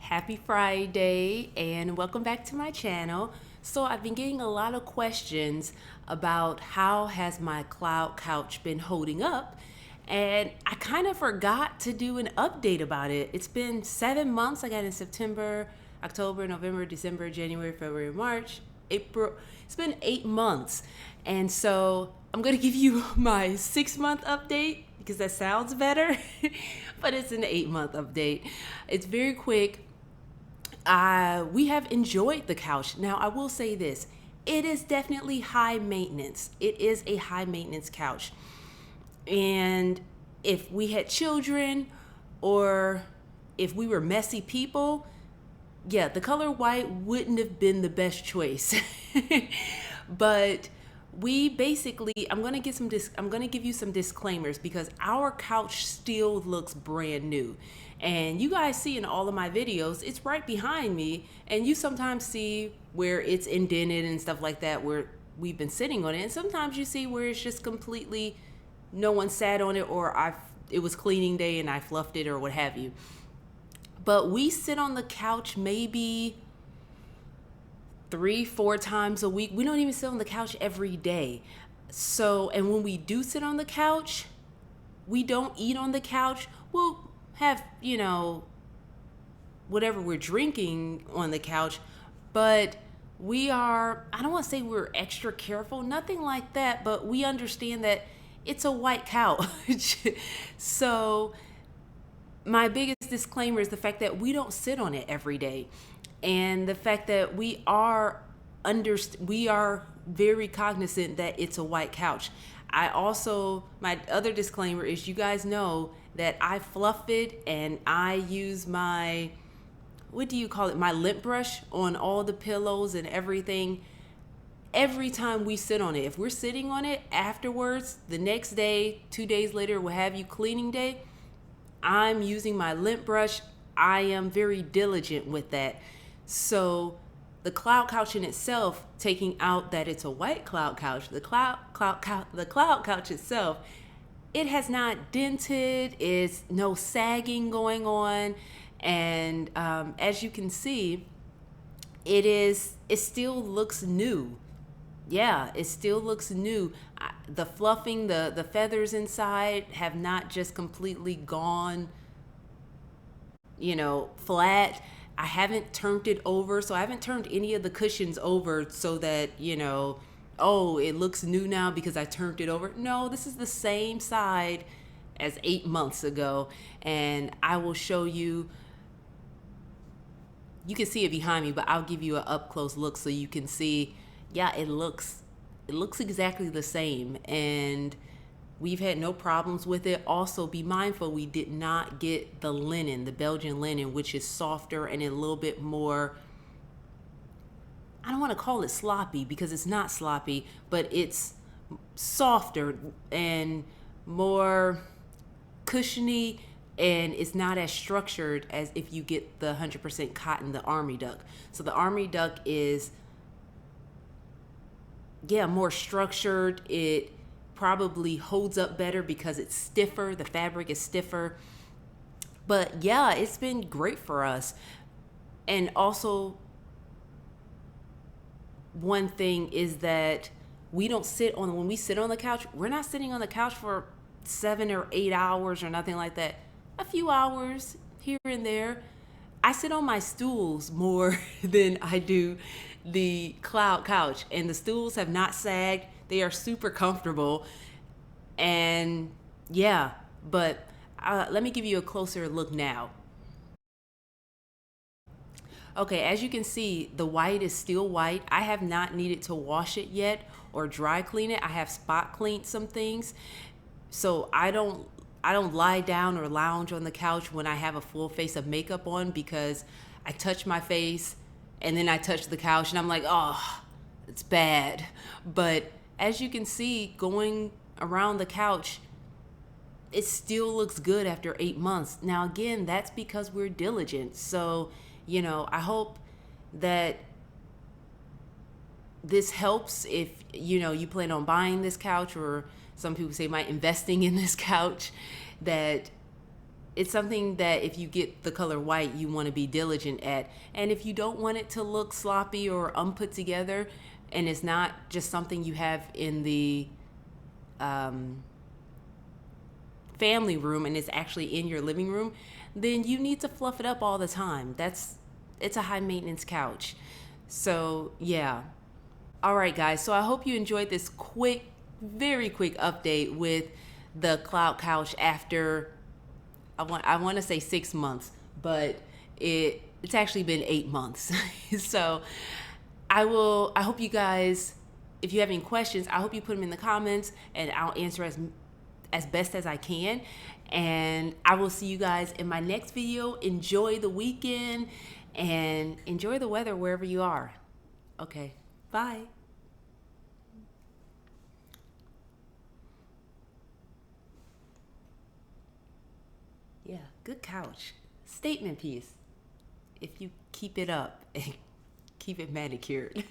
Happy Friday and welcome back to my channel. So I've been getting a lot of questions about how has my cloud couch been holding up, and I kind of forgot to do an update about it. It's been 7 months. I got it in September, October, November, December, January, February, March, April. It's been 8 months. And so I'm going to give you my 6-month update because that sounds better, but it's an 8-month update. It's very quick. We have enjoyed the couch. Now, I will say this. It is definitely high maintenance. It is a high maintenance couch. And if we had children or if we were messy people, yeah, the color white wouldn't have been the best choice. But we basically, I'm going to give you some disclaimers because our couch still looks brand new. And you guys see in all of my videos, it's right behind me. And you sometimes see where it's indented and stuff like that, where we've been sitting on it. And sometimes you see where it's just completely, no one sat on it, or it was cleaning day and I fluffed it or what have you. But we sit on the couch maybe 3-4 times a week. We don't even sit on the couch every day. So, and when we do sit on the couch, we don't eat on the couch. We'll have, whatever we're drinking on the couch, but I don't want to say we're extra careful, nothing like that, but we understand that it's a white couch. So my biggest disclaimer is the fact that we don't sit on it every day, and the fact that we are very cognizant that it's a white couch. My other disclaimer is, you guys know that I fluff it and I use my, my lint brush on all the pillows and everything every time we sit on it. If we're sitting on it afterwards, the next day, 2 days later, what have you, cleaning day, I'm using my lint brush. I am very diligent with that. So the cloud couch in itself, taking out that it's a white cloud couch, the cloud couch itself, it has not dented. It's no sagging going on, and as you can see, it still looks new. Yeah, it still looks new. The fluffing, the feathers inside have not just completely gone, flat. I haven't turned it over, so I haven't turned any of the cushions over so that, oh, it looks new now because I turned it over. No, this is the same side as 8 months ago, and I will show you. You can see it behind me, but I'll give you an up close look so you can see. Yeah, it looks exactly the same, and we've had no problems with it. Also, be mindful, we did not get the linen, the Belgian linen, which is softer and a little bit more, I don't want to call it sloppy because it's not sloppy, but it's softer and more cushiony, and it's not as structured as if you get the 100% cotton, the Army Duck. So the Army Duck is, more structured. It probably holds up better because it's stiffer. The fabric is stiffer. But yeah, it's been great for us. And also, one thing is that when we sit on the couch, we're not sitting on the couch for 7 or 8 hours or nothing like that. A few hours here and there. I sit on my stools more than I do the cloud couch, and the stools have not sagged. They are super comfortable. And yeah, but let me give you a closer look now. Okay, as you can see, the white is still white. I have not needed to wash it yet or dry clean it. I have spot cleaned some things. So I don't lie down or lounge on the couch when I have a full face of makeup on, because I touch my face and then I touch the couch and I'm like, oh, it's bad. But as you can see, going around the couch, it still looks good after 8 months. Now, again, that's because we're diligent. So, I hope that this helps if, you plan on buying this couch, or some people say investing in this couch, that it's something that if you get the color white, you want to be diligent at. And if you don't want it to look sloppy or unput together, and it's not just something you have in the family room and it's actually in your living room, then you need to fluff it up all the time. It's a high maintenance couch. So yeah. All right, guys. So I hope you enjoyed this quick, very quick update with the cloud couch after I want to say 6 months, but it's actually been 8 months. So I hope you guys, if you have any questions, I hope you put them in the comments and I'll answer as best as I can. And I will see you guys in my next video. Enjoy the weekend and enjoy the weather wherever you are. Okay, bye. Yeah, good couch. Statement piece. If you keep it up and keep it manicured.